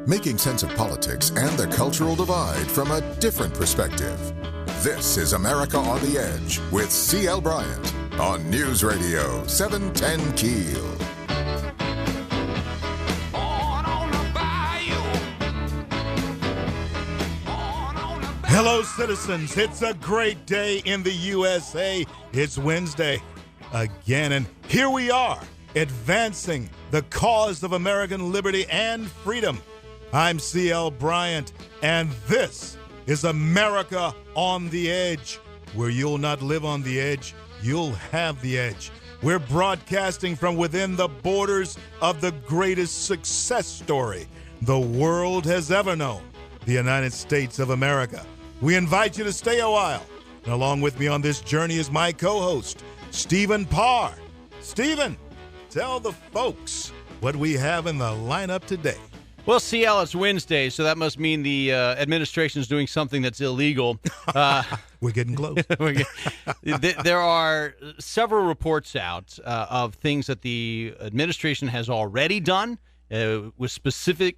Making sense of politics and the cultural divide from a different perspective. This is America on the Edge with CL Bryant on News Radio 710 Keel. Hello, citizens. It's a great day in the USA. It's Wednesday again, and here we are, advancing the cause of American liberty and freedom. I'm CL Bryant, and this is America on the Edge, where you'll not live on the edge, you'll have the edge. We're broadcasting from within the borders of the greatest success story the world has ever known, the United States of America. We invite you to stay a while. And along with me on this journey is my co-host, Stephen Parr. Stephen, tell the folks what we have in the lineup today. Well, CL, it's Wednesday, so that must mean the administration is doing something that's illegal. We're getting close. There are several reports out of things that the administration has already done with specific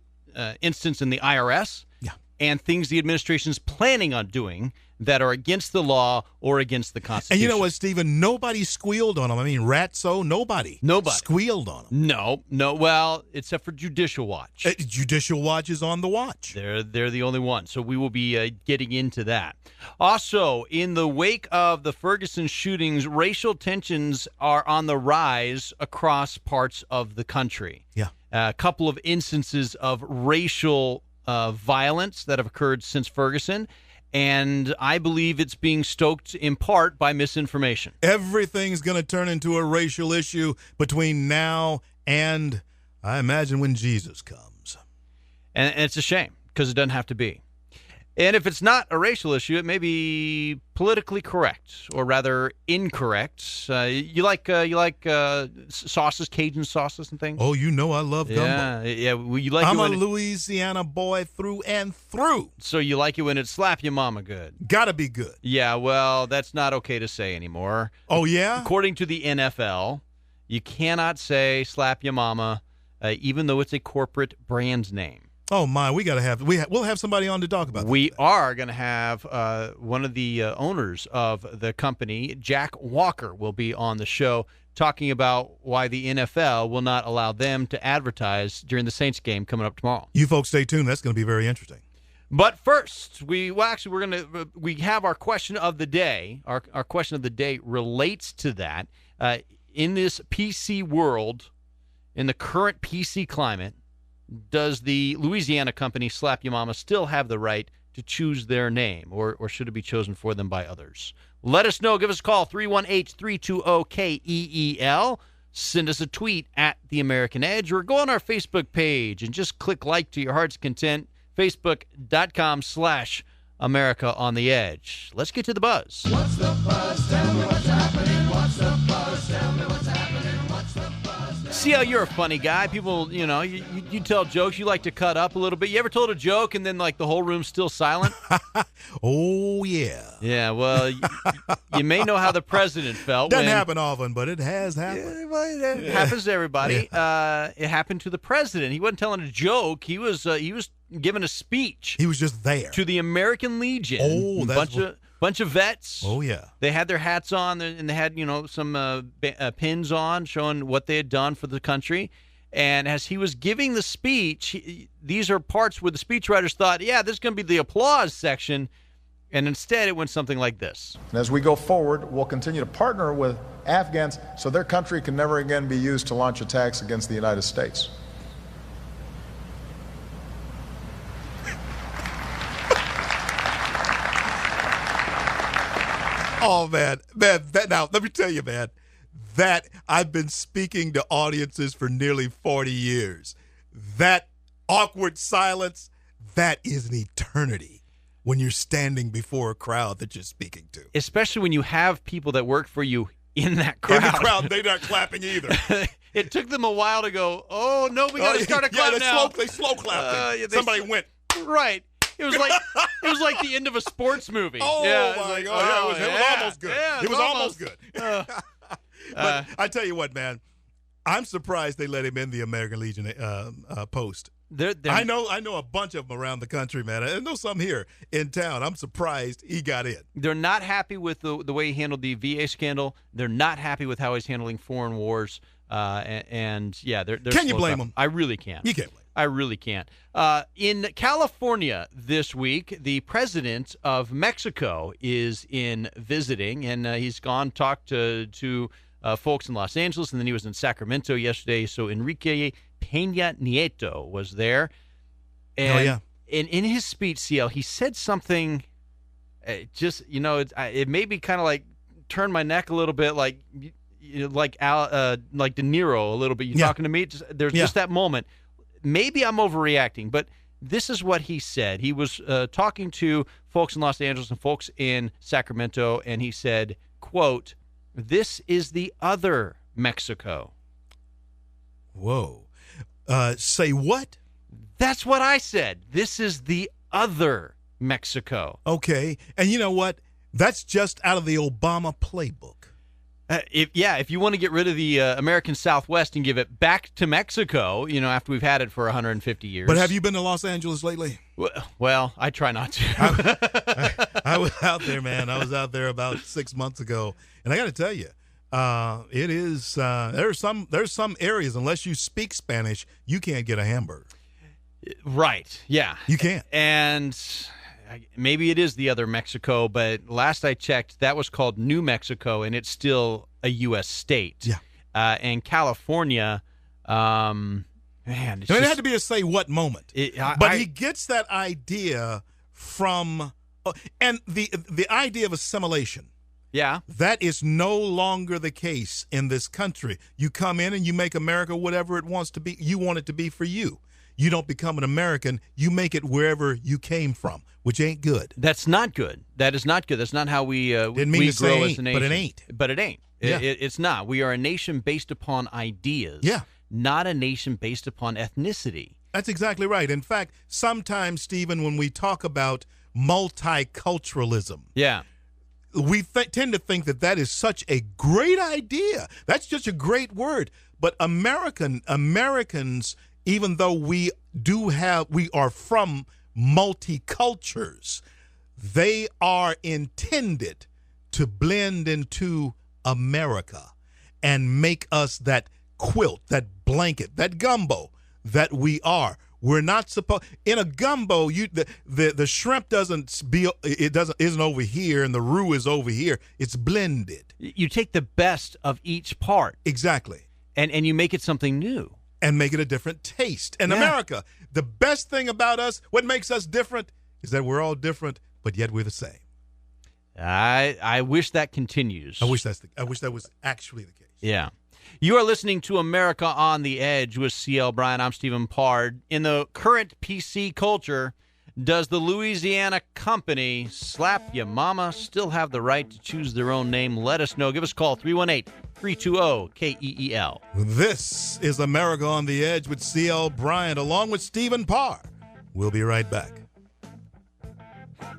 instance in the IRS. Yeah. And things the administration's planning on doing that are against the law or against the Constitution. And you know what, Stephen? Nobody squealed on them. I mean, Ratso, nobody squealed on them. No. Well, except for Judicial Watch. Judicial Watch is on the watch. They're the only one. So we will be getting into that. Also, in the wake of the Ferguson shootings, racial tensions are on the rise across parts of the country. Yeah. A couple of instances of racial violence that have occurred since Ferguson, and I believe it's being stoked in part by misinformation. Everything's going to turn into a racial issue between now and, I imagine, when Jesus comes. And it's a shame, because it doesn't have to be. And if it's not a racial issue, it may be politically correct, or rather incorrect. You like sauces, Cajun sauces and things? Oh, you know I love gumbo. Yeah. Well, you like I'm a Louisiana boy through and through. So you like it when it slap your mama good? Gotta be good. Yeah, well, that's not okay to say anymore. Oh, yeah? According to the NFL, you cannot say slap your mama, even though it's a corporate brand name. Oh my! We'll have somebody on to talk about that. We are going to have one of the owners of the company, Jack Walker, will be on the show talking about why the NFL will not allow them to advertise during the Saints game coming up tomorrow. You folks stay tuned. That's going to be very interesting. But first, we have our question of the day. Our question of the day relates to that. In this PC world, in the current PC climate, does the Louisiana company Slap Ya Mama still have the right to choose their name, or should it be chosen for them by others? Let us know. Give us a call, 318-320-KEEL. Send us a tweet at The American Edge, or go on our Facebook page and just click like to your heart's content, facebook.com/America on the Edge. Let's get to the buzz. What's the buzz? Tell me what's happening. What's the buzz? Tell me what's happening. What's the buzz? CL, you're a funny guy. People, you tell jokes. You like to cut up a little bit. You ever told a joke and then, the whole room's still silent? Oh, yeah. Yeah, well, you may know how the president felt. Doesn't happen often, but it has happened. Yeah, it happens to everybody. Yeah. It happened to the president. He wasn't telling a joke. He was giving a speech. He was just there. To the American Legion. Oh, that's bunch of vets. Oh, yeah. They had their hats on, and they had, some pins on showing what they had done for the country. And as he was giving the speech, these are parts where the speechwriters thought, yeah, this is going to be the applause section. And instead, it went something like this. And as we go forward, we'll continue to partner with Afghans so their country can never again be used to launch attacks against the United States. Oh, man, now, let me tell you, man, that I've been speaking to audiences for nearly 40 years. That awkward silence, that is an eternity when you're standing before a crowd that you're speaking to. Especially when you have people that work for you in that crowd. In the crowd, they're not clapping either. It took them a while to go, oh, no, we got to start a clap now. They slow clapped. Somebody went. Right. It was like the end of a sports movie. Oh, yeah, my God. It was almost good. Yeah, it was almost good. But I tell you what, man, I'm surprised they let him in the American Legion Post. I know a bunch of them around the country, man. I know some here in town. I'm surprised he got in. They're not happy with the way he handled the VA scandal. They're not happy with how he's handling foreign wars. They're Can you blame them? I really can't. You can't blame them. I really can't. In California this week, the president of Mexico is in visiting, and he's gone talked to folks in Los Angeles, and then he was in Sacramento yesterday. So Enrique Peña Nieto was there. And in his speech, CL, he said something it made me kind of like turn my neck a little bit, like De Niro a little bit. You talking to me? There's just that moment. Maybe I'm overreacting, but this is what he said. He was talking to folks in Los Angeles and folks in Sacramento, and he said, quote, "This is the other Mexico." Whoa. Say what? That's what I said. This is the other Mexico. Okay. And you know what? That's just out of the Obama playbook. If you want to get rid of the American Southwest and give it back to Mexico, after we've had it for 150 years. But have you been to Los Angeles lately? Well, I try not to. I was out there, man. I was out there about 6 months ago, and I got to tell you, it is there's some areas, unless you speak Spanish, you can't get a hamburger. Right? Yeah, you can't. And maybe it is the other Mexico, but last I checked, that was called New Mexico, and it's still a U.S. state. Yeah. And California, man, it had to be a say what moment. But he gets that idea from, and the idea of assimilation. Yeah. That is no longer the case in this country. You come in and you make America whatever it wants to be. You want it to be for you. You don't become an American. You make it wherever you came from, which ain't good. That's not good. That is not good. That's not how we grow as a nation. But it ain't. But it ain't. Yeah. It's not. We are a nation based upon ideas. Yeah. Not a nation based upon ethnicity. That's exactly right. In fact, sometimes, Stephen, when we talk about multiculturalism, we tend to think that is such a great idea. That's just a great word. But Americans, even though we are from multicultures, they are intended to blend into America and make us that quilt, that blanket, that gumbo that we are. We're not supposed in a gumbo. The shrimp isn't over here, and the roux is over here. It's blended. You take the best of each part, exactly, and you make it something new, and make it a different taste. And America, the best thing about us, what makes us different, is that we're all different, but yet we're the same. I wish that continues. I wish that was actually the case. Yeah. You are listening to America on the Edge with CL Bryant. I'm Stephen Pard. In the current PC culture, does the Louisiana company Slap Ya Mama still have the right to choose their own name? Let us know. Give us a call, 318-320-KEEL. This is America on the Edge with CL Bryant along with Stephen Parr. We'll be right back.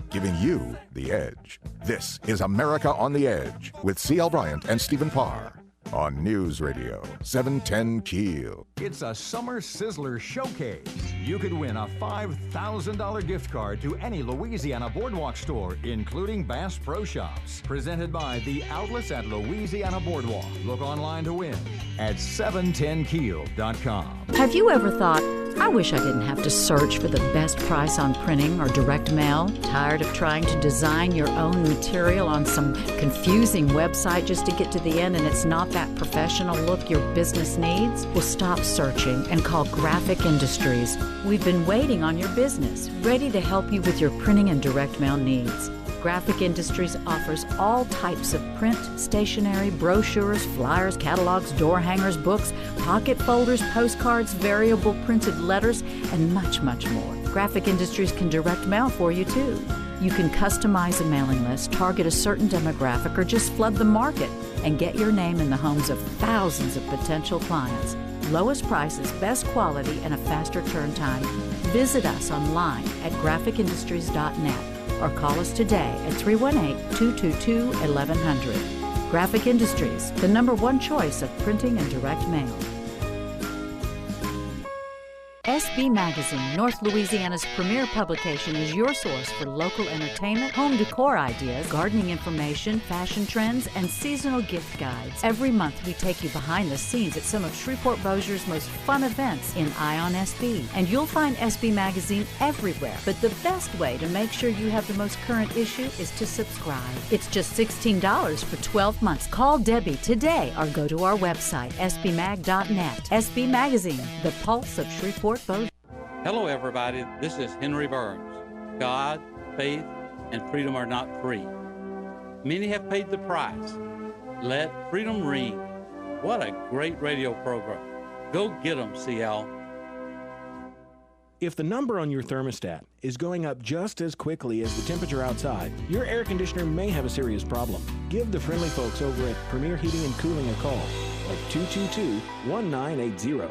Giving you the edge. This is America on the Edge with CL Bryant and Stephen Parr. On News Radio 710 Keel. It's a summer sizzler showcase. You could win a $5,000 gift card to any Louisiana Boardwalk store, including Bass Pro Shops. Presented by the Outlets at Louisiana Boardwalk. Look online to win at 710keel.com. Have you ever thought, I wish I didn't have to search for the best price on printing or direct mail? Tired of trying to design your own material on some confusing website just to get to the end and it's not that professional look your business needs? Well, stop searching and call Graphic Industries. We've been waiting on your business, ready to help you with your printing and direct mail needs. Graphic Industries offers all types of print, stationery, brochures, flyers, catalogs, door hangers, books, pocket folders, postcards, variable printed letters, and much, much more. Graphic Industries can direct mail for you, too. You can customize a mailing list, target a certain demographic, or just flood the market and get your name in the homes of thousands of potential clients. Lowest prices, best quality, and a faster turn time. Visit us online at graphicindustries.net. or call us today at 318-222-1100. Graphic Industries, the #1 choice of printing and direct mail. SB Magazine, North Louisiana's premier publication, is your source for local entertainment, home decor ideas, gardening information, fashion trends, and seasonal gift guides. Every month, we take you behind the scenes at some of Shreveport-Bossier's most fun events in Eye on SB. And you'll find SB Magazine everywhere. But the best way to make sure you have the most current issue is to subscribe. It's just $16 for 12 months. Call Debbie today or go to our website, sbmag.net. SB Magazine, the pulse of Shreveport-Bossier. Hello, everybody. This is Henry Burns. God, faith, and freedom are not free. Many have paid the price. Let freedom ring. What a great radio program. Go get them, CL. If the number on your thermostat is going up just as quickly as the temperature outside, your air conditioner may have a serious problem. Give the friendly folks over at Premier Heating and Cooling a call at 222-1980.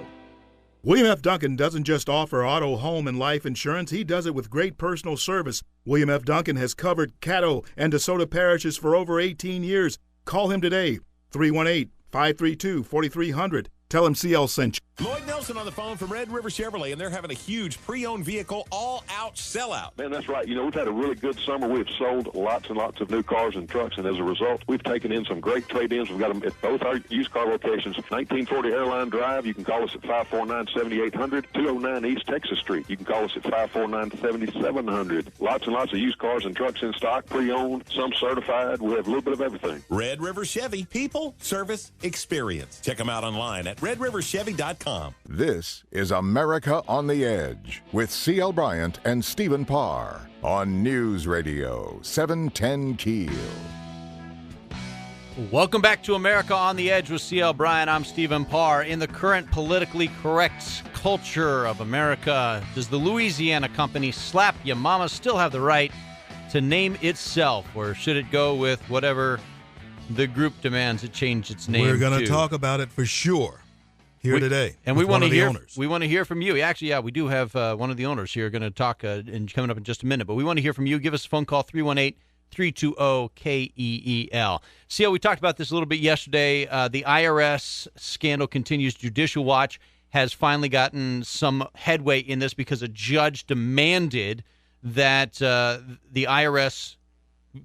William F. Duncan doesn't just offer auto, home, and life insurance. He does it with great personal service. William F. Duncan has covered Caddo and DeSoto parishes for over 18 years. Call him today, 318-532-4300. Tell him CL sent you. Lloyd Nelson on the phone from Red River Chevrolet, and they're having a huge pre-owned vehicle all-out sellout. Man, that's right. You know, we've had a really good summer. We've sold lots and lots of new cars and trucks, and as a result, we've taken in some great trade-ins. We've got them at both our used car locations. 1940 Airline Drive, you can call us at 549-7800. 209 East Texas Street, you can call us at 549-7700. Lots and lots of used cars and trucks in stock, pre-owned, some certified. We have a little bit of everything. Red River Chevy, people, service, experience. Check them out online at redriverchevy.com. This is America on the Edge with CL Bryant and Stephen Parr on News Radio 710 Keel. Welcome back to America on the Edge with CL Bryant. I'm Stephen Parr. In the current politically correct culture of America, does the Louisiana company Slap Ya Mama still have the right to name itself, or should it go with whatever the group demands it change its name to? We're going to talk about it for sure here today. And we want to hear from you. Actually, yeah, we do have one of the owners here going to talk and coming up in just a minute. But we want to hear from you. Give us a phone call, 318-320-KEEL. CL, we talked about this a little bit yesterday. The IRS scandal continues. Judicial Watch has finally gotten some headway in this because a judge demanded that the IRS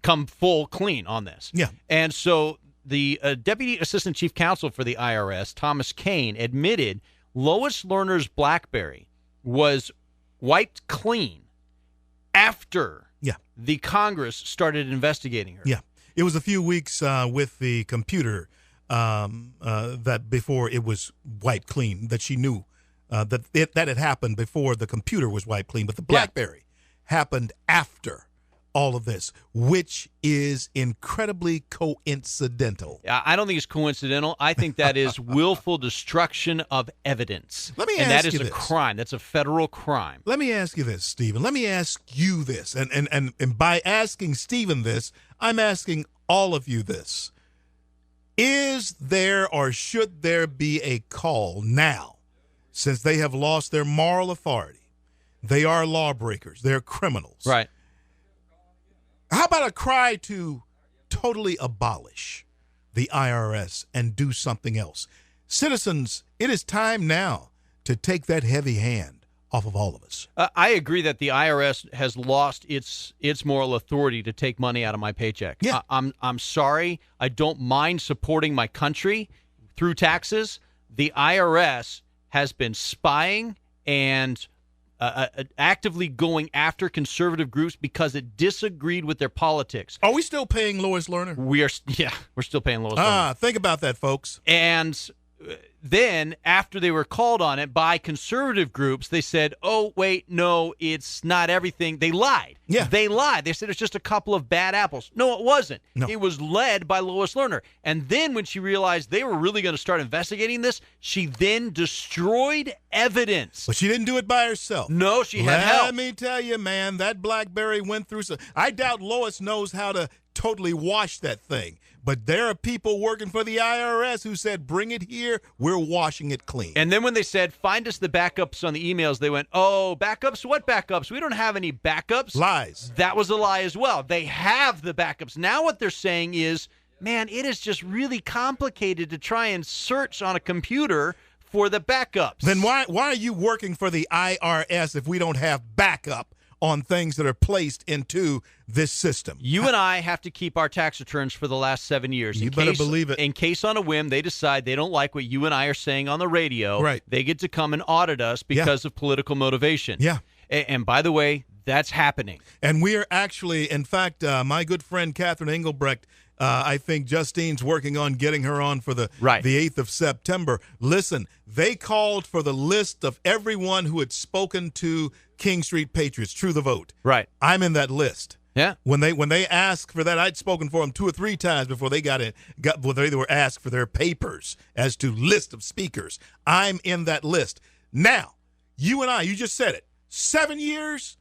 come full clean on this. Yeah. And so the Deputy Assistant Chief Counsel for the IRS, Thomas Kane, admitted Lois Lerner's BlackBerry was wiped clean after the Congress started investigating her. Yeah. It was a few weeks with the computer that before it was wiped clean, that she knew that had happened before the computer was wiped clean. But the BlackBerry happened after all of this, which is incredibly coincidental. I don't think it's coincidental. I think that is willful destruction of evidence. Let me and ask that is you a this. crime. That's a federal crime. Let me ask you this, Stephen. Let me ask you this. And by asking Stephen this, I'm asking all of you this. Is there or should there be a call now, since they have lost their moral authority? They are lawbreakers. They're criminals. Right. How about a cry to totally abolish the IRS and do something else? Citizens, it is time now to take that heavy hand off of all of us. I agree that the IRS has lost its moral authority to take money out of my paycheck. Yeah. I'm sorry. I don't mind supporting my country through taxes. The IRS has been spying and actively going after conservative groups because it disagreed with their politics. Are we still paying Lois Lerner? We're still paying Lois Lerner. Think about that, folks. And then after they were called on it by conservative groups, they said, oh, wait, no, it's not everything. They lied. Yeah. They lied. They said it's just a couple of bad apples. No, it wasn't. No. It was led by Lois Lerner. And then when she realized they were really going to start investigating this, she then destroyed evidence. But she didn't do it by herself. No, she had help. Let me tell you, man, that BlackBerry went through some. I doubt Lois knows how to totally wash that thing. But there are people working for the IRS who said, bring it here, we're washing it clean. And then when they said, find us the backups on the emails, they went, oh, backups? What backups? We don't have any backups. Lies. That was a lie as well. They have the backups. Now what they're saying is, man, it is just really complicated to try and search on a computer for the backups. Then why are you working for the IRS if we don't have backup on things that are placed into this system? You and I have to keep our tax returns for the last 7 years. You better believe it. In case on a whim they decide they don't like what you and I are saying on the radio, right, they get to come and audit us because of political motivation. Yeah. And by the way, that's happening. And we are actually, in fact, my good friend Catherine Engelbrecht, I think Justine's working on getting her on for the 8th of September. Listen, they called for the list of everyone who had spoken to King Street Patriots, True the Vote. Right. I'm in that list. Yeah. When they asked for that, I'd spoken for them 2 or 3 times before they they were asked for their papers as to list of speakers. I'm in that list. Now, you and I, you just said it, 7 years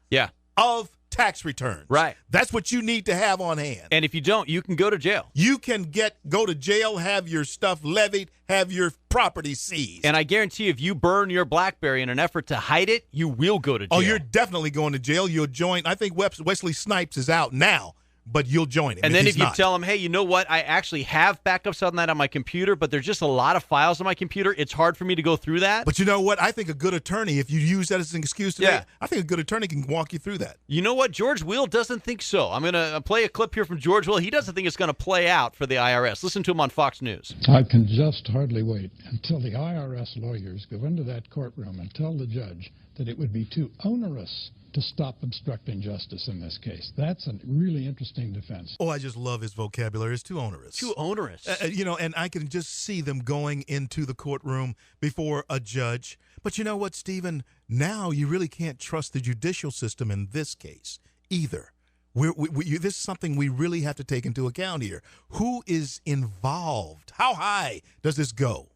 of tax returns. Right. That's what you need to have on hand. And if you don't, you can go to jail. You can go to jail, have your stuff levied, have your property seized. And I guarantee you, if you burn your BlackBerry in an effort to hide it, you will go to jail. Oh, you're definitely going to jail. You'll join. I think Wesley Snipes is out now, but you'll join him. And then if you tell him, hey, you know what? I actually have backups on that on my computer, but there's just a lot of files on my computer. It's hard for me to go through that. But you know what? I think a good attorney, if you use that as an excuse today, I think a good attorney can walk you through that. You know what? George Will doesn't think so. I'm going to play a clip here from George Will. He doesn't think it's going to play out for the IRS. Listen to him on Fox News. I can just hardly wait until the IRS lawyers go into that courtroom and tell the judge that it would be too onerous to stop obstructing justice in this case. That's a really interesting defense. Oh, I just love his vocabulary. It's too onerous. Too onerous. And I can just see them going into the courtroom before a judge. But you know what, Stephen? Now you really can't trust the judicial system in this case either. This is something we really have to take into account here. Who is involved? How high does this go?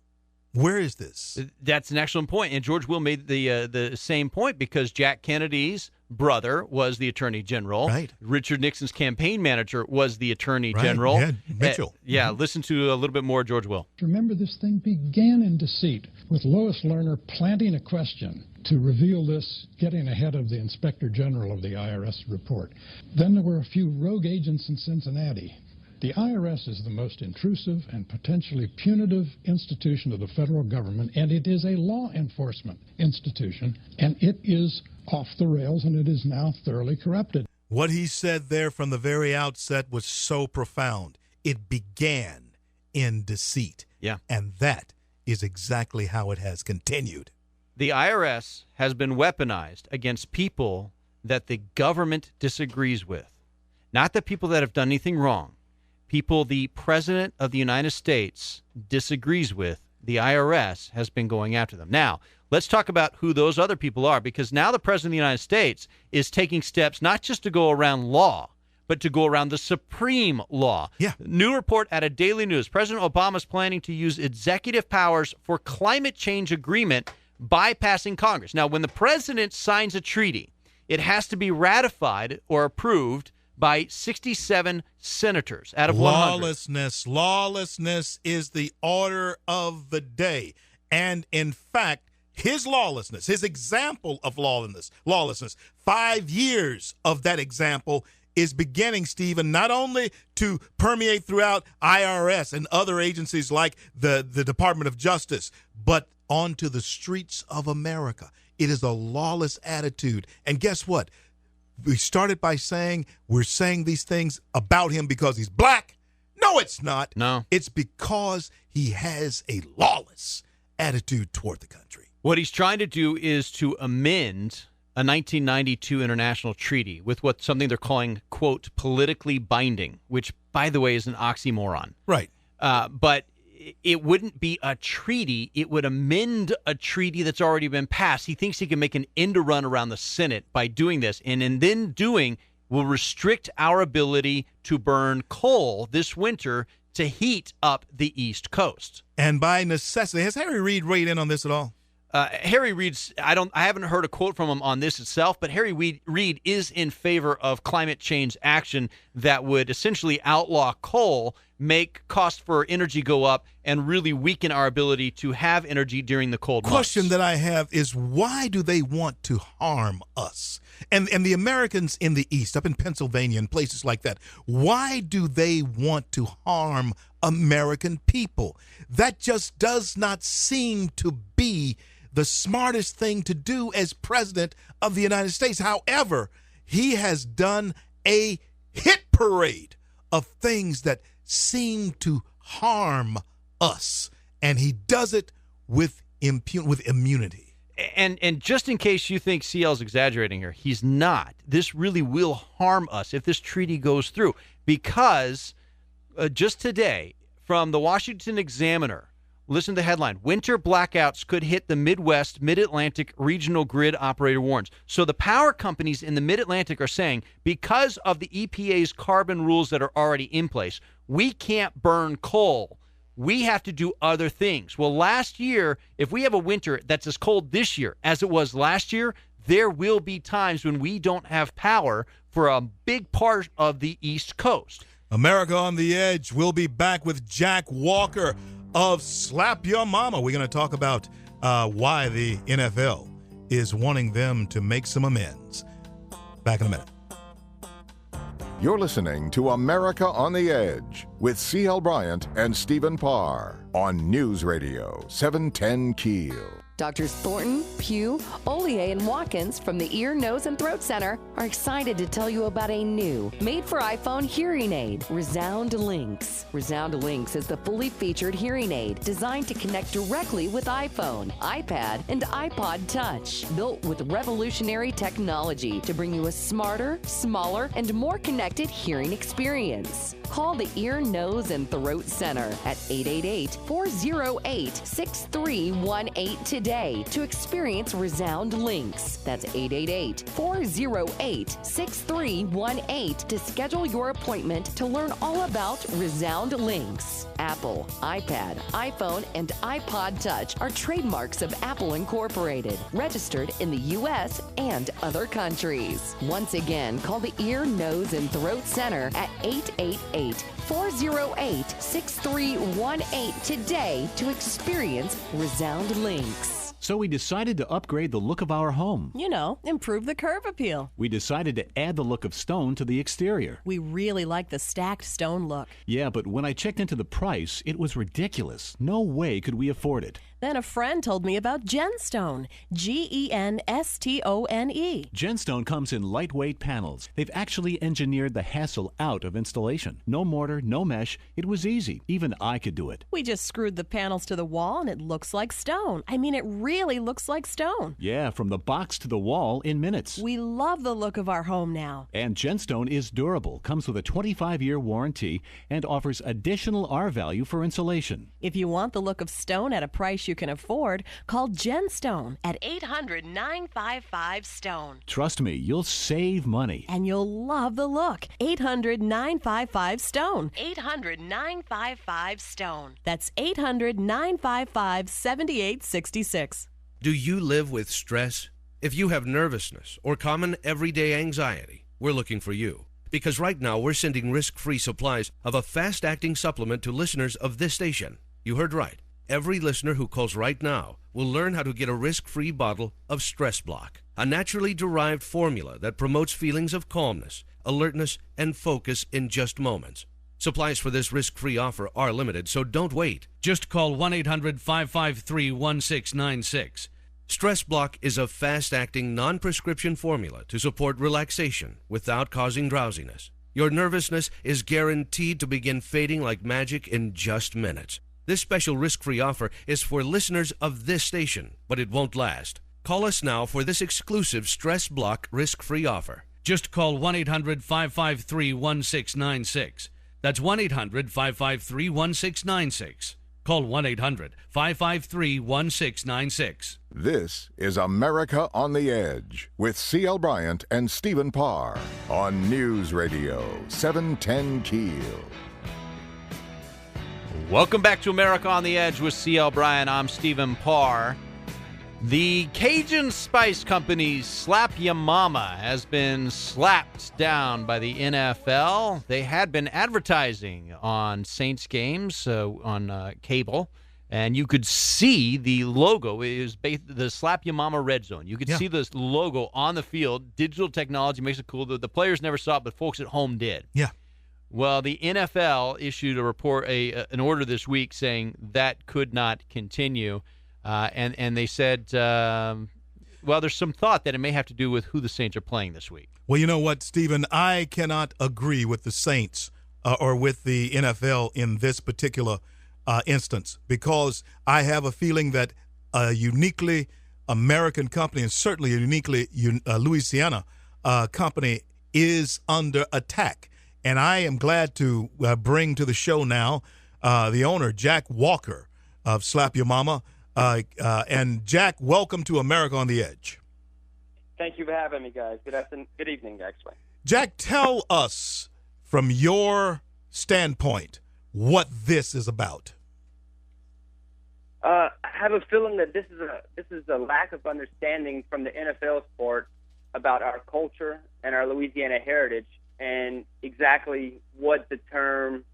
Where is this? That's an excellent point. And George Will made the same point because Jack Kennedy's brother was the Attorney General. Right. Richard Nixon's campaign manager was the Attorney General. Yeah, Mitchell. Listen to a little bit more George Will. Remember, this thing began in deceit, with Lois Lerner planting a question to reveal this, getting ahead of the Inspector General of the IRS report. Then there were a few rogue agents in Cincinnati. The IRS is the most intrusive and potentially punitive institution of the federal government, and it is a law enforcement institution, and it is off the rails, and it is now thoroughly corrupted. What he said there from the very outset was so profound. It began in deceit. Yeah. And that is exactly how it has continued. The IRS has been weaponized against people that the government disagrees with, not the people that have done anything wrong. People the President of the United States disagrees with, the IRS has been going after them. Now, let's talk about who those other people are, because now the President of the United States is taking steps not just to go around law, but to go around the supreme law. Yeah. New report out of Daily News. President Obama is planning to use executive powers for climate change agreement, bypassing Congress. Now, when the president signs a treaty, it has to be ratified or approved by 67 senators out of 100. Lawlessness is the order of the day. And in fact, his lawlessness, his example of lawlessness, 5 years of that example is beginning, Stephen, not only to permeate throughout IRS and other agencies like the Department of Justice, but onto the streets of America. It is a lawless attitude. And guess what? We started by saying we're saying these things about him because he's black. No, it's not. No. It's because he has a lawless attitude toward the country. What he's trying to do is to amend a 1992 international treaty with something they're calling, quote, politically binding, which, by the way, is an oxymoron. Right. But it wouldn't be a treaty. It would amend a treaty that's already been passed. He thinks he can make an end run around the Senate by doing this, and in then doing will restrict our ability to burn coal this winter to heat up the East Coast. And by necessity, has Harry Reid weighed in on this at all? Harry Reid's, I haven't heard a quote from him on this itself, but Harry Reid is in favor of climate change action that would essentially outlaw coal, make cost for energy go up, and really weaken our ability to have energy during the cold months. Question that I have is, why do they want to harm us? And the Americans in the East, up in Pennsylvania and places like that, why do they want to harm American people. That just does not seem to be the smartest thing to do as president of the United States. However, he has done a hit parade of things that seem to harm us, and he does it with immunity. And just in case you think CL's exaggerating here, he's not. This really will harm us if this treaty goes through, because just today from the Washington Examiner, listen to the headline: winter blackouts could hit the Midwest, Mid-Atlantic regional grid operator warns. So the power companies in the Mid-Atlantic are saying, because of the EPA's carbon rules that are already in place, we can't burn coal. We have to do other things. Well, last year, if we have a winter that's as cold this year as it was last year, there will be times when we don't have power for a big part of the East Coast. America on the Edge. We'll be back with Jack Walker of Slap Your Mama. We're going to talk about why the NFL is wanting them to make some amends. Back in a minute. You're listening to America on the Edge with CL Bryant and Stephen Parr on News Radio 710 Keel. Doctors Thornton, Pugh, Ollier, and Watkins from the Ear, Nose, and Throat Center are excited to tell you about a new, made-for-iPhone hearing aid, Resound Links. Resound Links is the fully featured hearing aid designed to connect directly with iPhone, iPad, and iPod Touch. Built with revolutionary technology to bring you a smarter, smaller, and more connected hearing experience. Call the Ear, Nose, and Throat Center at 888-408-6318 today to experience Resound Links. That's 888-408-6318 to schedule your appointment to learn all about Resound Links. Apple, iPad, iPhone, and iPod Touch are trademarks of Apple Incorporated, registered in the U.S. and other countries. Once again, call the Ear, Nose, and Throat Center at 888-408-6318 today to experience Resound Links. So we decided to upgrade the look of our home. You know, improve the curb appeal. We decided to add the look of stone to the exterior. We really like the stacked stone look. Yeah, but when I checked into the price, it was ridiculous. No way could we afford it. Then a friend told me about Genstone, Genstone. Genstone comes in lightweight panels. They've actually engineered the hassle out of installation. No mortar, no mesh. It was easy. Even I could do it. We just screwed the panels to the wall and it looks like stone. I mean, it really looks like stone. Yeah, from the box to the wall in minutes. We love the look of our home now. And Genstone is durable, comes with a 25-year warranty, and offers additional R value for insulation. If you want the look of stone at a price you can afford, call Genstone at 800-955-STONE. Trust me, you'll save money. And you'll love the look. 800-955-STONE. 800-955-STONE. That's 800-955-7866. Do you live with stress? If you have nervousness or common everyday anxiety, we're looking for you. Because right now we're sending risk-free supplies of a fast-acting supplement to listeners of this station. You heard right. Every listener who calls right now will learn how to get a risk-free bottle of Stress Block, a naturally derived formula that promotes feelings of calmness, alertness, and focus in just moments. Supplies for this risk-free offer are limited, so don't wait. Just call 1-800-553-1696. Stress Block is a fast-acting, non-prescription formula to support relaxation without causing drowsiness. Your nervousness is guaranteed to begin fading like magic in just minutes. This special risk-free offer is for listeners of this station, but it won't last. Call us now for this exclusive Stress Block risk-free offer. Just call 1-800-553-1696. That's 1-800-553-1696. Call 1-800-553-1696. This is America on the Edge with CL Bryant and Stephen Parr on News Radio 710 Keel. Welcome back to America on the Edge with CL Bryant. I'm Stephen Parr. The Cajun Spice Company's Slap Ya Mama has been slapped down by the NFL. They had been advertising on Saints games on cable, and you could see the logo. It was the Slap Ya Mama Red Zone. You could see this logo on the field. Digital technology makes it cool. The players never saw it, but folks at home did. Yeah. Well, the NFL issued a report, an order this week saying that could not continue, and they said, well, there's some thought that it may have to do with who the Saints are playing this week. Well, you know what, Stephen? I cannot agree with the Saints or with the NFL in this particular instance, because I have a feeling that a uniquely American company, and certainly a uniquely Louisiana company, is under attack. And I am glad to bring to the show now the owner, Jack Walker of Slap Your Mama. And Jack, welcome to America on the Edge. Thank you for having me, guys. Good evening, actually. Jack, tell us from your standpoint what this is about. I have a feeling that this is a lack of understanding from the NFL's part about our culture and our Louisiana heritage, and exactly what the term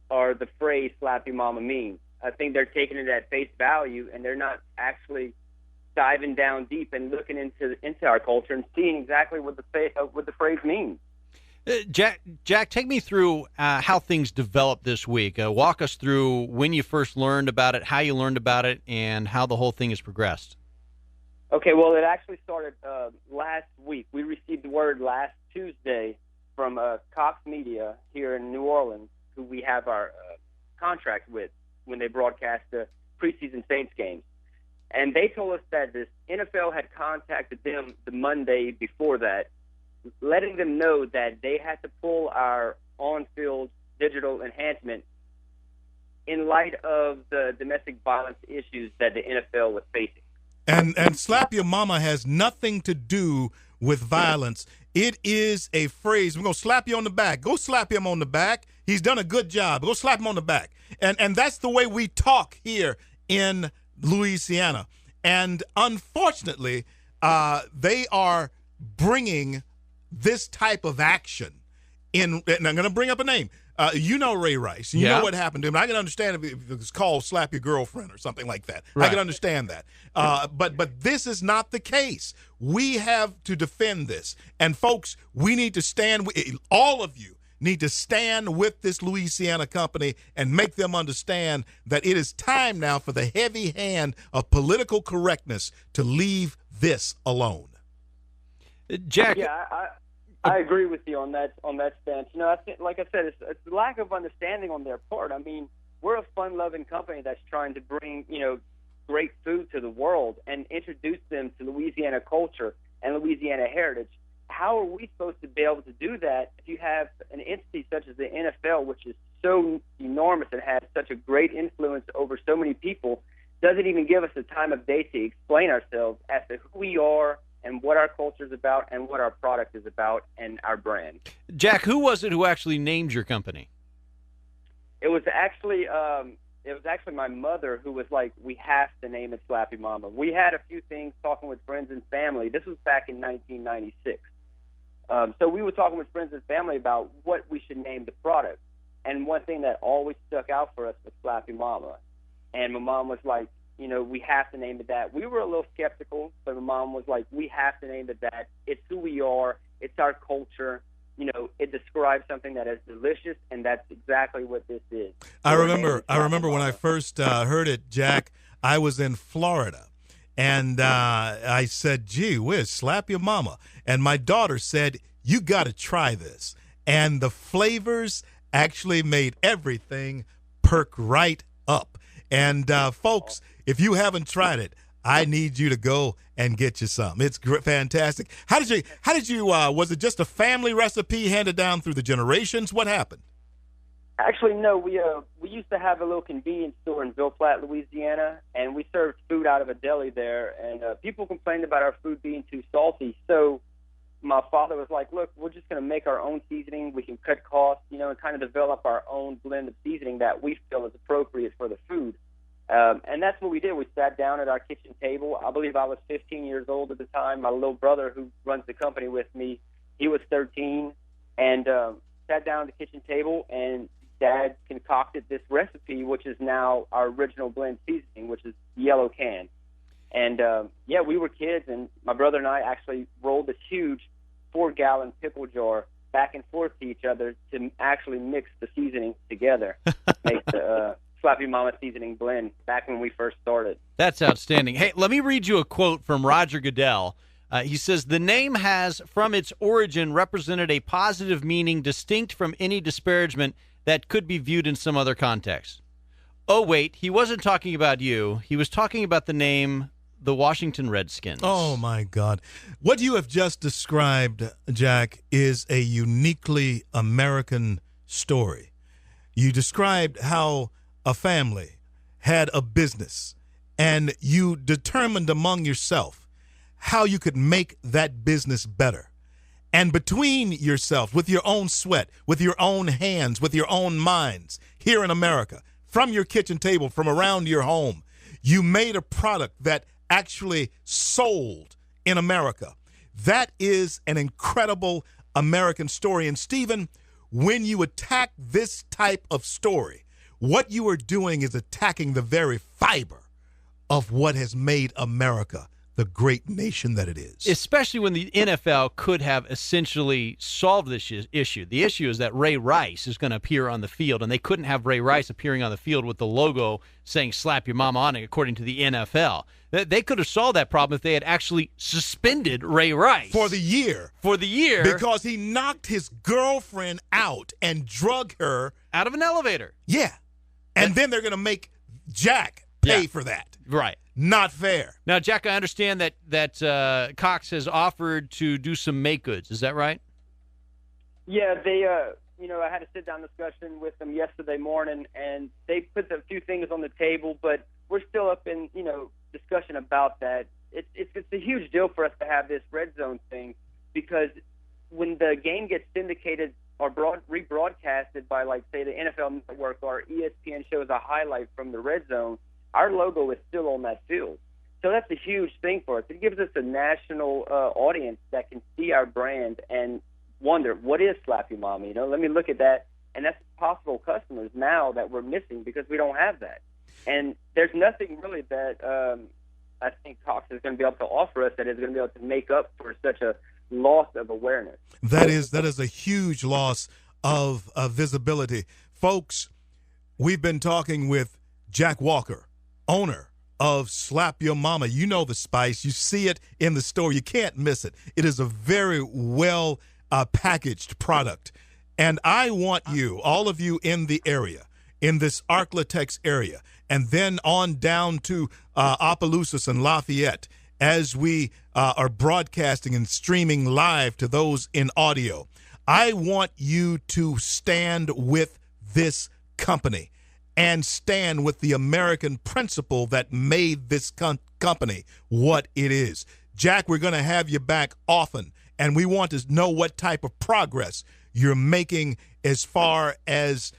or the phrase "slap your mama" means. I think they're taking it at face value, and they're not actually diving down deep and looking into our culture and seeing exactly what the phrase means. Jack, take me through how things developed this week. Walk us through when you first learned about it, how you learned about it, and how the whole thing has progressed. Okay, well, it actually started last week. We received the word last Tuesday from Cox Media here in New Orleans, who we have our contract with when they broadcast the preseason Saints games. And they told us that the NFL had contacted them the Monday before that, letting them know that they had to pull our on-field digital enhancement in light of the domestic violence issues that the NFL was facing. And Slap Your Mama has nothing to do with violence. It is a phrase. We're going to slap you on the back. Go slap him on the back. He's done a good job. Go slap him on the back. And that's the way we talk here in Louisiana. And unfortunately, they are bringing this type of action in. And I'm going to bring up a name. You know Ray Rice. You know what happened to him. I can understand if it's called Slap Your Girlfriend or something like that. Right. I can understand that. But this is not the case. We have to defend this. And, folks, we need to stand – all of you need to stand with this Louisiana company and make them understand that it is time now for the heavy hand of political correctness to leave this alone. Jack. Yeah, I agree with you on that stance. You know, I think, like I said, it's a lack of understanding on their part. I mean, we're a fun-loving company that's trying to bring, great food to the world and introduce them to Louisiana culture and Louisiana heritage. How are we supposed to be able to do that if you have an entity such as the NFL, which is so enormous and has such a great influence over so many people, doesn't even give us the time of day to explain ourselves as to who we are and what our culture is about and what our product is about and our brand. Jack, who was it who actually named your company? It was actually my mother who was like, we have to name it Slappy Mama. We had a few things talking with friends and family. This was back in 1996. So we were talking with friends and family about what we should name the product. And one thing that always stuck out for us was Slappy Mama. And my mom was like, we have to name it that. We were a little skeptical, but my mom was like, we have to name it that. It's who we are. It's our culture. It describes something that is delicious, and that's exactly what this is. I remember when I first heard it, Jack, I was in Florida, and I said, gee whiz, Slap Your Mama. And my daughter said, you got to try this. And the flavors actually made everything perk right up. And, folks, if you haven't tried it, I need you to go and get you some. It's fantastic. How did you, was it just a family recipe handed down through the generations? What happened? Actually, no. We used to have a little convenience store in Ville Platte, Louisiana, and we served food out of a deli there. And people complained about our food being too salty. So my father was like, look, we're just going to make our own seasoning. We can cut costs, and kind of develop our own blend of seasoning that we feel is appropriate for the food. And that's what we did. We sat down at our kitchen table. I believe I was 15 years old at the time. My little brother, who runs the company with me, he was 13, and sat down at the kitchen table, and Dad concocted this recipe, which is now our original blend seasoning, which is yellow can. And, we were kids, and my brother and I actually rolled this huge 4-gallon pickle jar back and forth to each other to actually mix the seasoning together, make the Slap Your Mama seasoning blend back when we first started. That's outstanding. Hey, let me read you a quote from Roger Goodell. He says, the name has, from its origin, represented a positive meaning distinct from any disparagement that could be viewed in some other context. Oh, wait, he wasn't talking about you. He was talking about the name, the Washington Redskins. Oh, my God. What you have just described, Jack, is a uniquely American story. You described how a family had a business, and you determined among yourself how you could make that business better. And between yourself, with your own sweat, with your own hands, with your own minds, here in America, from your kitchen table, from around your home, you made a product that actually sold in America. That is an incredible American story. And Stephen, when you attack this type of story, what you are doing is attacking the very fiber of what has made America the great nation that it is. Especially when the NFL could have essentially solved this issue. The issue is that Ray Rice is going to appear on the field, and they couldn't have Ray Rice appearing on the field with the logo saying Slap Your Mama on it, according to the NFL. They could have solved that problem if they had actually suspended Ray Rice. For the year. Because he knocked his girlfriend out and drug her. Out of an elevator. Yeah. And then they're going to make Jack pay for that. Right. Not fair. Now, Jack, I understand that Cox has offered to do some make goods. Is that right? Yeah, they, I had a sit-down discussion with them yesterday morning, and they put a few things on the table, but we're still up in, discussion about that. It's a huge deal for us to have this red zone thing, because when the game gets syndicated or rebroadcasted by, like, say, the NFL Network, or ESPN shows a highlight from the red zone, our logo is still on that field. So that's a huge thing for us. It gives us a national audience that can see our brand and wonder, what is Slap Your Mama? Let me look at that. And that's possible customers now that we're missing because we don't have that. And there's nothing really that I think Cox is going to be able to offer us that is going to be able to make up for such a loss of awareness. That is a huge loss of visibility. Folks, we've been talking with Jack Walker, owner of Slap Your Mama. You know the spice. You see it in the store. You can't miss it. It is a very well packaged product. And I want you, all of you in the area, in this Arklatex area, and then on down to Opelousas and Lafayette, as we are broadcasting and streaming live to those in audio, I want you to stand with this company and stand with the American principle that made this company what it is. Jack, we're going to have you back often, and we want to know what type of progress you're making as far as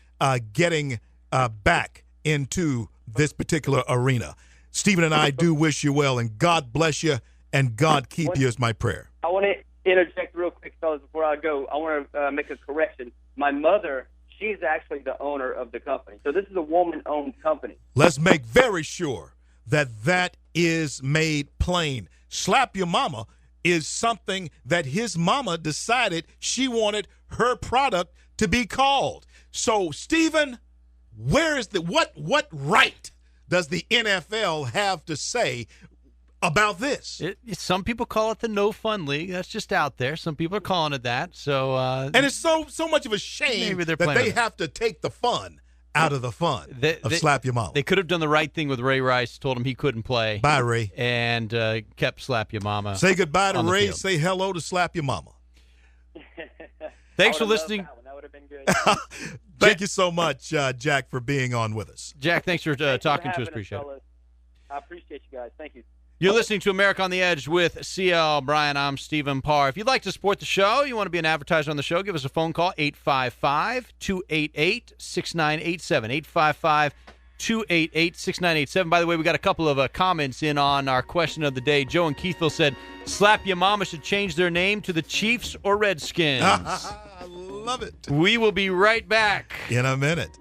getting back into this particular arena. Stephen and I do wish you well, and God bless you, and God keep you is my prayer. I want to interject real quick, fellas, before I go. I want to make a correction. My mother, she's actually the owner of the company. So this is a woman-owned company. Let's make very sure that is made plain. Slap Your Mama is something that his mama decided she wanted her product to be called. So, Stephen, where is what right does the NFL have to say about this? Some people call it the No Fun League. That's just out there. Some people are calling it that. So, and it's so much of a shame that they have to take the fun out of the fun of Slap Your Mama. They could have done the right thing with Ray Rice, told him he couldn't play. Bye, Ray. And kept Slap Your Mama. Say goodbye to Ray. Say hello to Slap Your Mama. Thanks for listening. That would have been good. Thank you so much, Jack, for being on with us. Jack, thanks for talking to us. Appreciate it. I appreciate you guys. Thank you. You're listening to America on the Edge with CL Bryant. I'm Stephen Parr. If you'd like to support the show, you want to be an advertiser on the show, give us a phone call, 855-288-6987, 855-288-6987. By the way, we got a couple of comments in on our question of the day. Joe in Keithville said, Slap Your Mama should change their name to the Chiefs or Redskins. I love it. We will be right back. In a minute.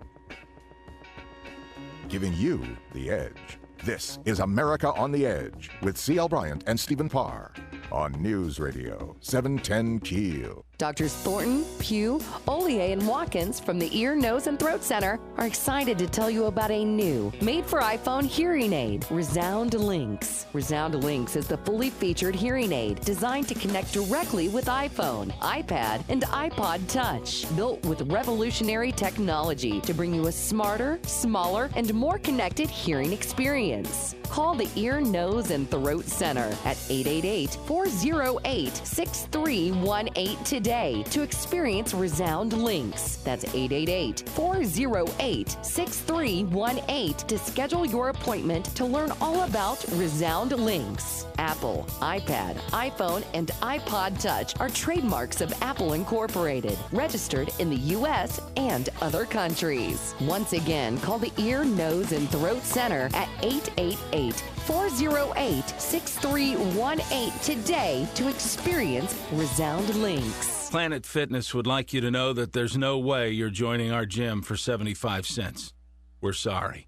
Giving you the edge. This is America on the Edge with CL Bryant and Stephen Parr on News Radio 710 Keel. Doctors Thornton, Pugh, Ollier, and Watkins from the Ear, Nose, and Throat Center are excited to tell you about a new, made-for-iPhone hearing aid, Resound Links. Resound Links is the fully featured hearing aid designed to connect directly with iPhone, iPad, and iPod Touch. Built with revolutionary technology to bring you a smarter, smaller, and more connected hearing experience. Call the Ear, Nose, and Throat Center at 888-408-6318 today to experience Resound Links. That's 888-408-6318 to schedule your appointment to learn all about Resound Links. Apple, iPad, iPhone, and iPod Touch are trademarks of Apple Incorporated, registered in the U.S. and other countries. Once again, call the Ear, Nose, and Throat Center at 888-408-6318 today to experience Resound Links. Planet Fitness would like you to know that there's no way you're joining our gym for 75 cents. We're sorry.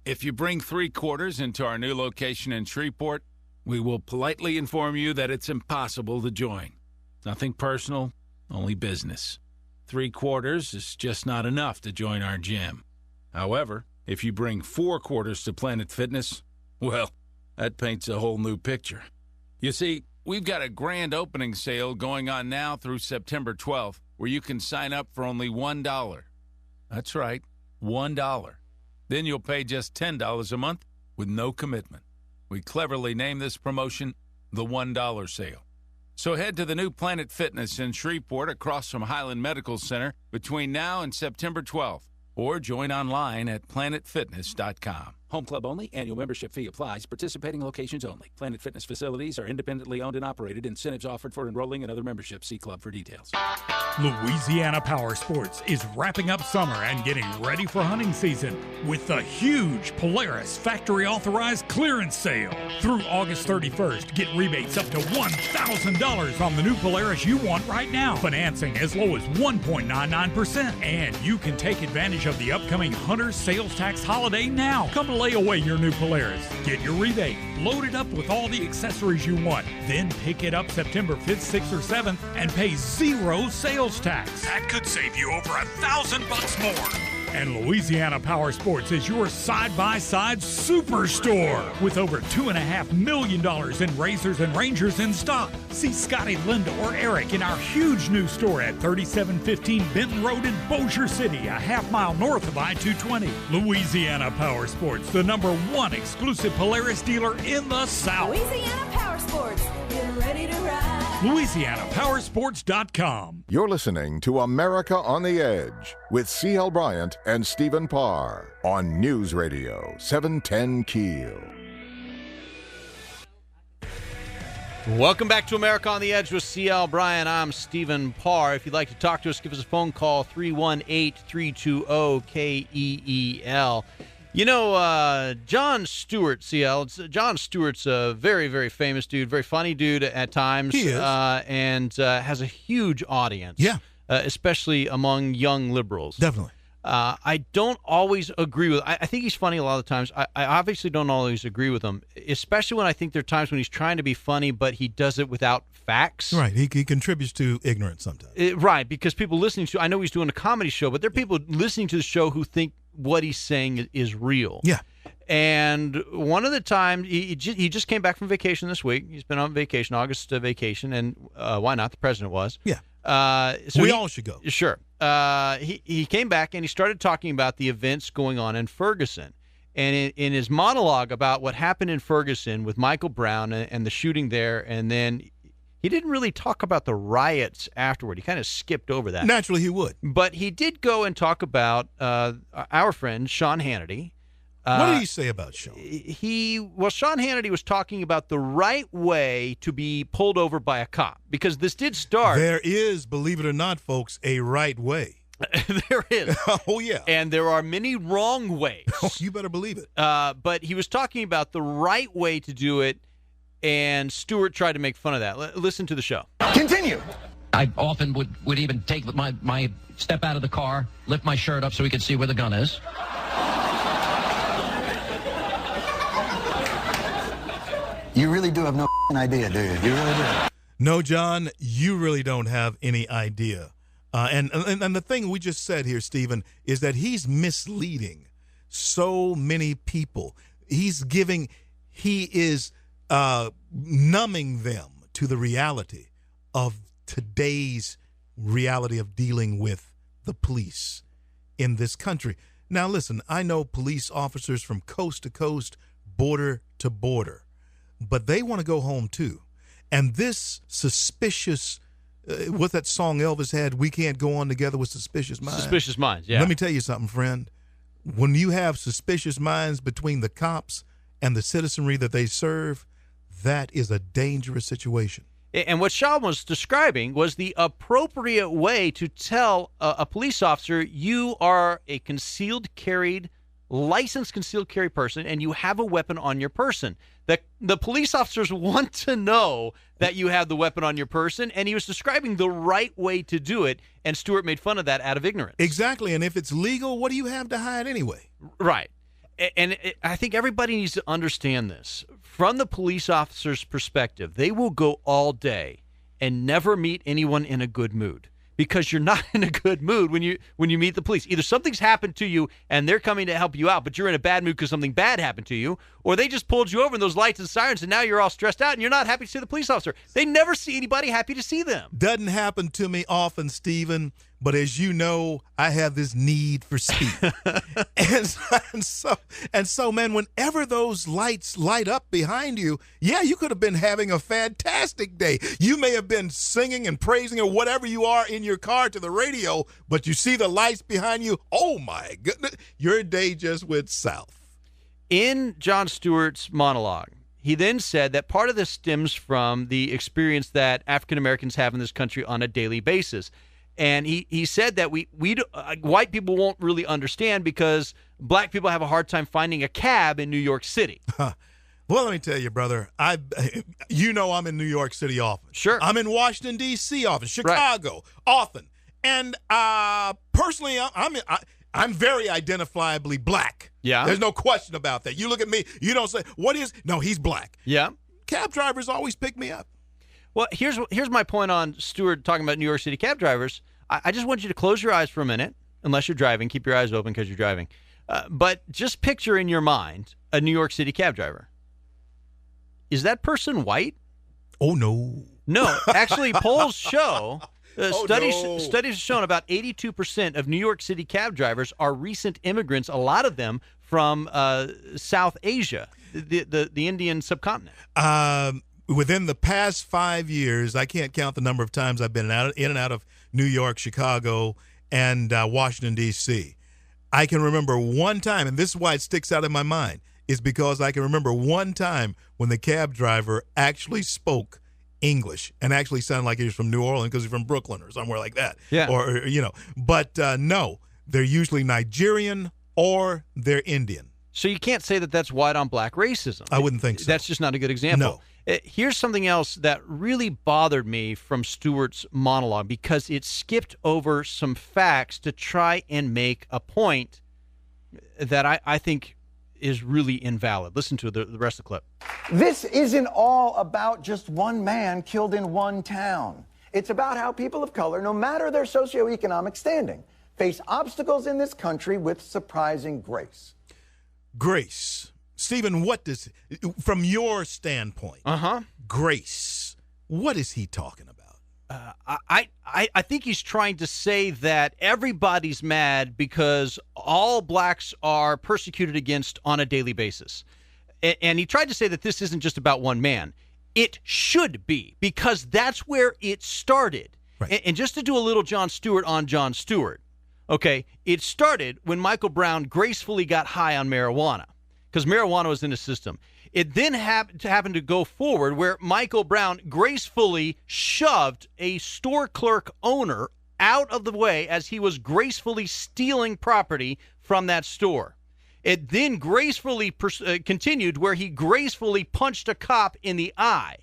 If you bring 3 quarters into our new location in Shreveport, we will politely inform you that it's impossible to join. Nothing personal, only business. 3 quarters is just not enough to join our gym. However, if you bring 4 quarters to Planet Fitness, well, that paints a whole new picture. You see, we've got a grand opening sale going on now through September 12th, where you can sign up for only $1. That's right, $1. Then you'll pay just $10 a month with no commitment. We cleverly named this promotion the $1 sale. So head to the new Planet Fitness in Shreveport across from Highland Medical Center between now and September 12th, or join online at planetfitness.com. Home club only. Annual membership fee applies. Participating locations only. Planet Fitness facilities are independently owned and operated. Incentives offered for enrolling in other memberships. See club for details. Louisiana Power Sports is wrapping up summer and getting ready for hunting season with the huge Polaris factory-authorized clearance sale. Through August 31st, get rebates up to $1,000 on the new Polaris you want right now. Financing as low as 1.99%. And you can take advantage of the upcoming Hunter Sales Tax holiday now. Come lay away your new Polaris. Get your rebate, load it up with all the accessories you want, then pick it up September 5th, 6th, or 7th and pay 0 sales tax. That could save you over $1,000 more. And Louisiana Power Sports is your side-by-side superstore with over $2.5 million in Razors and Rangers in stock. See Scotty, Linda, or Eric in our huge new store at 3715 Benton Road in Bossier City, a half-mile north of I-220. Louisiana Power Sports, the #1 exclusive Polaris dealer in the South. Louisiana Power Sports, get ready to ride. LouisianaPowersports.com. You're listening to America on the Edge with C.L. Bryant and Stephen Parr on News Radio 710 Keel. Welcome back to America on the Edge with C.L. Bryant. I'm Stephen Parr. If you'd like to talk to us, give us a phone call, 318-320-KEEL. You know, Jon Stewart, CL, Jon Stewart's a very, very famous dude, very funny dude at times. He is. And has a huge audience. Yeah. Especially among young liberals. Definitely. I don't always agree with I think he's funny a lot of the times. I obviously don't always agree with him, especially when I think there are times when he's trying to be funny, but he does it without facts. Right. He contributes to ignorance sometimes. Right, because people listening to, I know he's doing a comedy show, but there are people listening to the show who think what he's saying is real. Yeah. And one of the times, he just came back from vacation this week. He's been on vacation, August vacation, and why not? The president was. Yeah. So we all should go. Sure. He came back and he started talking about the events going on in Ferguson. And in his monologue about what happened in Ferguson with Michael Brown and the shooting there, and then he didn't really talk about the riots afterward. He kind of skipped over that. Naturally, he would. But he did go and talk about our friend Sean Hannity. What did he say about Sean? Sean Hannity was talking about the right way to be pulled over by a cop, because this did start. There is, believe it or not, folks, a right way. There is. Oh, yeah. And there are many wrong ways. Oh, you better believe it. But he was talking about the right way to do it, and Stewart tried to make fun of that. Listen to the show. Continue. I often would even take my step out of the car, lift my shirt up so we could see where the gun is. You really do have no idea, do you? You really do. No, John, you really don't have any idea. And the thing we just said here, Stephen, is that he's misleading so many people. He is numbing them to the reality of today's reality of dealing with the police in this country. Now, listen, I know police officers from coast to coast, border to border, but they want to go home too. And this suspicious, what's that song Elvis had, we can't go on together with suspicious minds? Suspicious minds, yeah. Let me tell you something, friend. When you have suspicious minds between the cops and the citizenry that they serve, that is a dangerous situation. And what Sean was describing was the appropriate way to tell a police officer you are a licensed concealed carry person and you have a weapon on your person. The police officers want to know that you have the weapon on your person, and he was describing the right way to do it, and Stewart made fun of that out of ignorance. Exactly, and if it's legal, what do you have to hide anyway? Right. And I think everybody needs to understand this. From the police officer's perspective, they will go all day and never meet anyone in a good mood, because you're not in a good mood when you meet the police. Either something's happened to you and they're coming to help you out, but you're in a bad mood because something bad happened to you, or they just pulled you over in those lights and sirens and now you're all stressed out and you're not happy to see the police officer. They never see anybody happy to see them. Doesn't happen to me often, Stephen, but as you know, I have this need for speed. and so, man, whenever those lights light up behind you, yeah, you could have been having a fantastic day. You may have been singing and praising or whatever you are in your car to the radio, but you see the lights behind you, oh my goodness, your day just went south. In Jon Stewart's monologue, he then said that part of this stems from the experience that African Americans have in this country on a daily basis. And he said that white people won't really understand because black people have a hard time finding a cab in New York City. Well, let me tell you, brother, I'm in New York City often. Sure. I'm in Washington, D.C. often, Chicago often. And personally, I'm very identifiably black. Yeah. There's no question about that. You look at me, you don't say, no, he's black. Yeah. Cab drivers always pick me up. Well, here's my point on Stewart talking about New York City cab drivers. I just want you to close your eyes for a minute, unless you're driving. Keep your eyes open because you're driving. But just picture in your mind a New York City cab driver. Is that person white? Oh, no. No. Actually, polls show, studies have shown about 82% of New York City cab drivers are recent immigrants, a lot of them from South Asia, the Indian subcontinent. Within the past 5 years, I can't count the number of times I've been in and out of New York, Chicago, and Washington, D.C. I can remember one time, and this is why it sticks out in my mind, is because I can remember one time when the cab driver actually spoke English and actually sounded like he was from New Orleans because he's from Brooklyn or somewhere like that. Yeah. Or, but no, they're usually Nigerian or they're Indian. So you can't say that that's white on black racism. I wouldn't think so. That's just not a good example. No. Here's something else that really bothered me from Stewart's monologue because it skipped over some facts to try and make a point that I think is really invalid. Listen to the rest of the clip. This isn't all about just one man killed in one town. It's about how people of color, no matter their socioeconomic standing, face obstacles in this country with surprising grace. Grace. Stephen, from your standpoint, grace, what is he talking about? I think he's trying to say that everybody's mad because all blacks are persecuted against on a daily basis. And he tried to say that this isn't just about one man. It should be, because that's where it started. Right. And just to do a little Jon Stewart on Jon Stewart, okay, it started when Michael Brown gracefully got high on marijuana, because marijuana was in his system. It then happened to go forward where Michael Brown gracefully shoved a store clerk owner out of the way as he was gracefully stealing property from that store. It then gracefully continued where he gracefully punched a cop in the eye.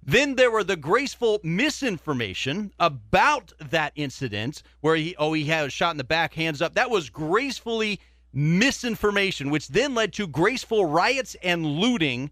Then there were the graceful misinformation about that incident where he had a shot in the back, hands up. That was gracefully misinformation, which then led to graceful riots and looting.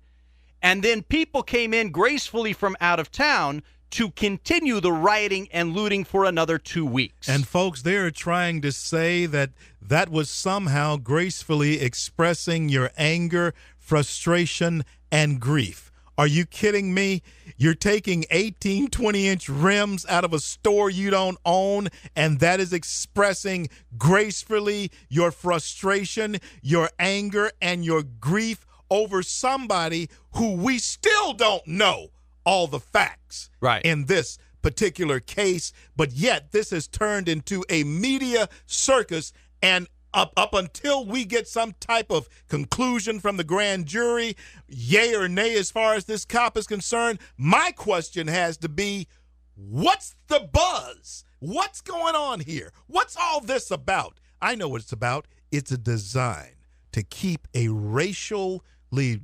And then people came in gracefully from out of town to continue the rioting and looting for another 2 weeks. And folks, they're trying to say that that was somehow gracefully expressing your anger, frustration, and grief. Are you kidding me? You're taking 18, 20-inch rims out of a store you don't own, and that is expressing gracefully your frustration, your anger, and your grief over somebody who we still don't know all the facts in this particular case, but yet this has turned into a media circus, and up until we get some type of conclusion from the grand jury, yay or nay as far as this cop is concerned, my question has to be, what's the buzz? What's going on here? What's all this about? I know what it's about. It's a design to keep a racially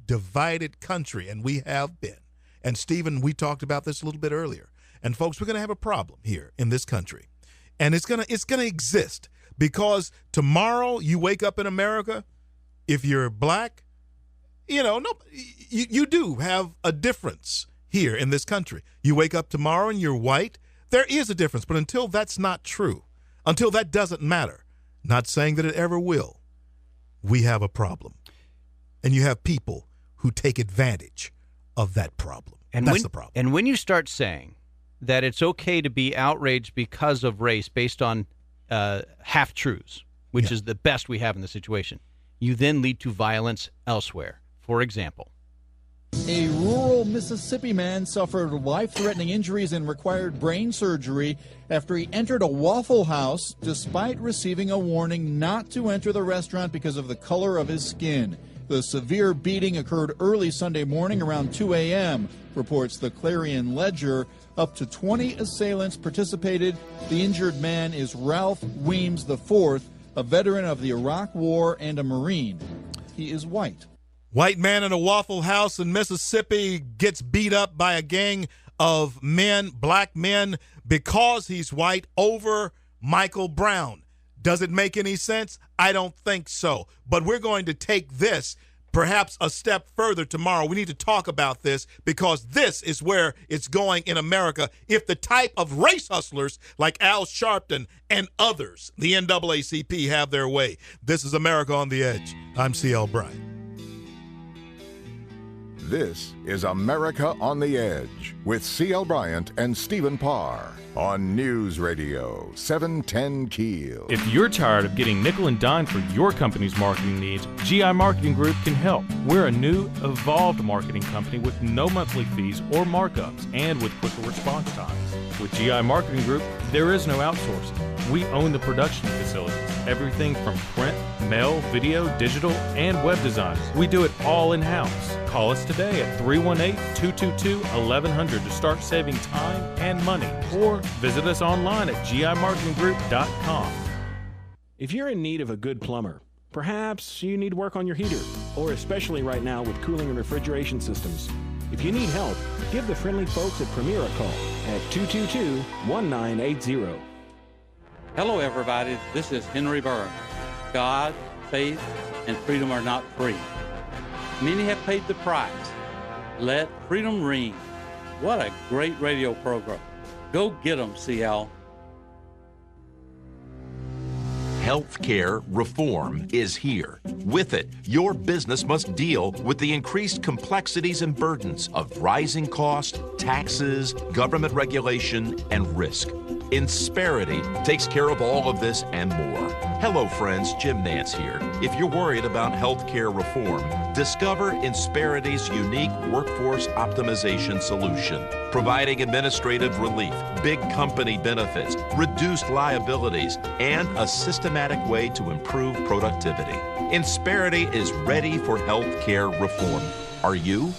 divided country, and we have been. And Stephen, we talked about this a little bit earlier. And folks, we're going to have a problem here in this country. And it's going to exist. Because tomorrow you wake up in America, if you're black, you do have a difference here in this country. You wake up tomorrow and you're white, there is a difference. But until that's not true, until that doesn't matter, not saying that it ever will, we have a problem. And you have people who take advantage of that problem. And that's the problem. And when you start saying that it's okay to be outraged because of race based on half-truths, which is the best we have in the situation, you then lead to violence elsewhere. For example, a rural Mississippi man suffered life-threatening injuries and required brain surgery after he entered a Waffle House despite receiving a warning not to enter the restaurant because of the color of his skin. The severe beating occurred early Sunday morning around 2 a.m., reports the Clarion Ledger. Up to 20 assailants participated. The injured man is Ralph Weems IV, a veteran of the Iraq War and a Marine. He is white. White man in a Waffle House in Mississippi gets beat up by a gang of men, black men, because he's white over Michael Brown. Does it make any sense? I don't think so. But we're going to take this perhaps a step further tomorrow. We need to talk about this because this is where it's going in America if the type of race hustlers like Al Sharpton and others, the NAACP, have their way. This is America on the Edge. I'm CL Bryant. This is America on the Edge with C.L. Bryant and Stephen Parr on News Radio 710 Keel. If you're tired of getting nickel and dime for your company's marketing needs, GI Marketing Group can help. We're a new, evolved marketing company with no monthly fees or markups and with quicker response times. With GI Marketing Group, there is no outsourcing. We own the production facilities, everything from print, mail, video, digital, and web design. We do it all in-house. Call us today at 318-222-1100 to start saving time and money, or visit us online at gimarketinggroup.com. If you're in need of a good plumber, perhaps you need work on your heater, or especially right now with cooling and refrigeration systems. If you need help, give the friendly folks at Premier a call at 222-1980. Hello, everybody. This is Henry Burns. God, faith, and freedom are not free. Many have paid the price. Let freedom ring. What a great radio program. Go get them, CL. Healthcare reform is here. With it, your business must deal with the increased complexities and burdens of rising cost, taxes, government regulation, and risk. Insperity takes care of all of this and more. Hello, friends. Jim Nance here. If you're worried about healthcare reform, discover Insperity's unique workforce optimization solution, providing administrative relief, big company benefits, reduced liabilities, and a systematic way to improve productivity. Insperity is ready for healthcare reform. Are you?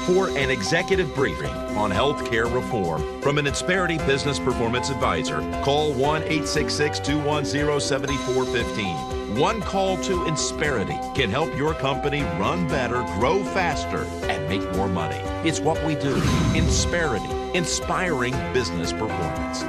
For an executive briefing on healthcare reform from an Insperity Business Performance Advisor, call 1-866-210-7415. One call to Insperity can help your company run better, grow faster, and make more money. It's what we do. Insperity, inspiring business performance.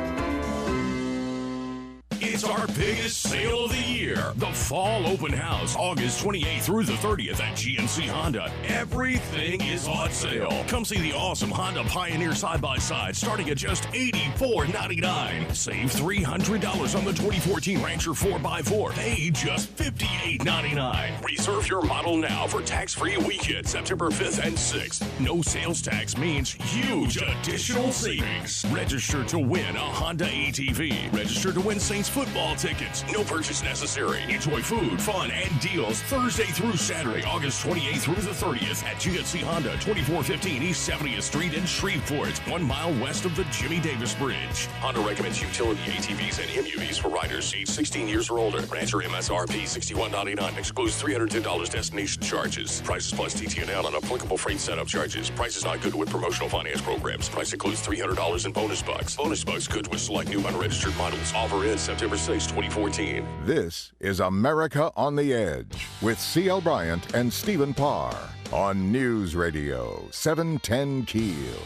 It's our biggest biggest sale of the year. The Fall Open House, August 28th through the 30th at GNC Honda. Everything is on sale. Come see the awesome Honda Pioneer side-by-side starting at just $84.99. Save $300 on the 2014 Rancher 4x4. Pay just $58.99. Reserve your model now for tax-free weekend, September 5th and 6th. No sales tax means huge additional savings. Register to win a Honda ATV. Register to win Saints football tickets. No purchase necessary. Enjoy food, fun, and deals Thursday through Saturday, August 28th through the 30th at GNC Honda, 2415 East 70th Street in Shreveport, 1 mile west of the Jimmy Davis Bridge. Honda recommends utility ATVs and MUVs for riders aged 16 years or older. Rancher MSRP $61.99. Excludes $310 destination charges. Prices plus TTNL and applicable freight setup charges. Price is not good with promotional finance programs. Price includes $300 in bonus bucks. Bonus bucks good with select new unregistered models. Offer ends September 6, 2014. This is America on the Edge with CL Bryant and Stephen Parr on News Radio 710 Keel.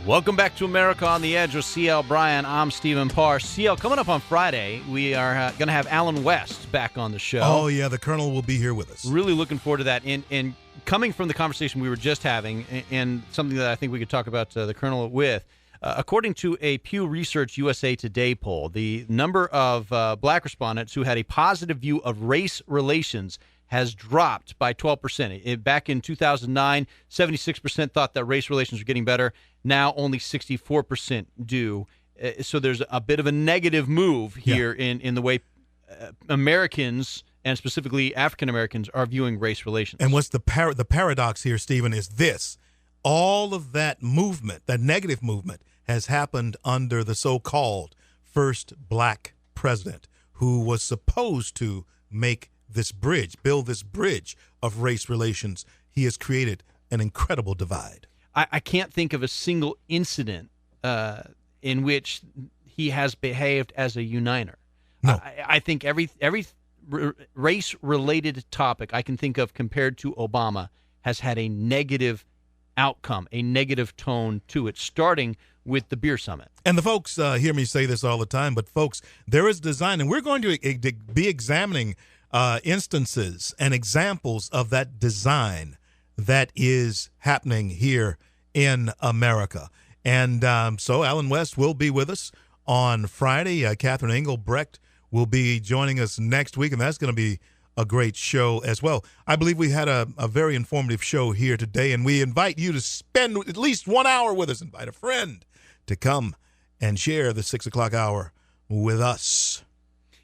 Welcome back to America on the Edge with CL Bryant. I'm Stephen Parr. CL, coming up on Friday, we are going to have Alan West back on the show. Oh, yeah, the Colonel will be here with us. Really looking forward to that. And coming from the conversation we were just having, and something that I think we could talk about the Colonel with, according to a Pew Research USA Today poll, the number of black respondents who had a positive view of race relations has dropped by 12%. Back in 2009, 76% thought that race relations were getting better. Now only 64% do. So there's a bit of a negative move here in the way Americans, and specifically African Americans, are viewing race relations. And what's the paradox here, Stephen, is this. All of that movement, that negative movement, has happened under the so-called first black president, who was supposed to make this bridge, build this bridge of race relations. He has created an incredible divide. I can't think of a single incident in which he has behaved as a uniter. No. I think every race-related topic I can think of compared to Obama has had a negative outcome, a negative tone to it, starting with the beer summit. And the folks hear me say this all the time, but folks, there is design, and we're going to be examining instances and examples of that design that is happening here in America. And so Alan West will be with us on Friday. Catherine Engelbrecht will be joining us next week, and that's going to be a great show as well. I believe we had a very informative show here today, and we invite you to spend at least 1 hour with us. Invite a friend to come and share the 6 o'clock hour with us.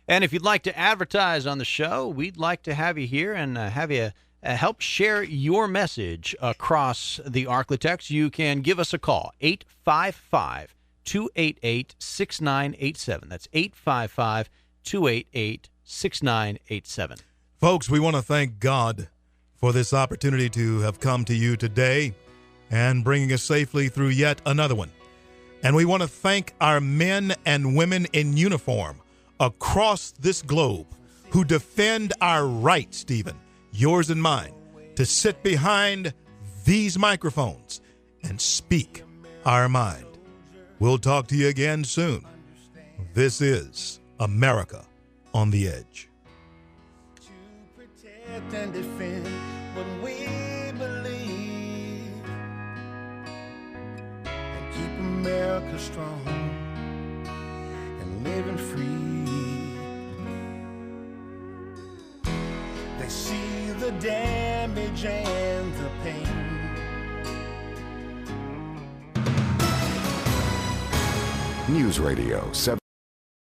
And if you'd like to advertise on the show, we'd like to have you here and have you help share your message across the Arklatex. You can give us a call, 855-288-6987. That's 855-288-6987. Folks, we want to thank God for this opportunity to have come to you today and bringing us safely through yet another one. And we want to thank our men and women in uniform across this globe who defend our right, Stephen, yours and mine, to sit behind these microphones and speak our mind. We'll talk to you again soon. This is America on the Edge. And defend what we believe and keep America strong and living free. They see the damage and the pain. News Radio 7.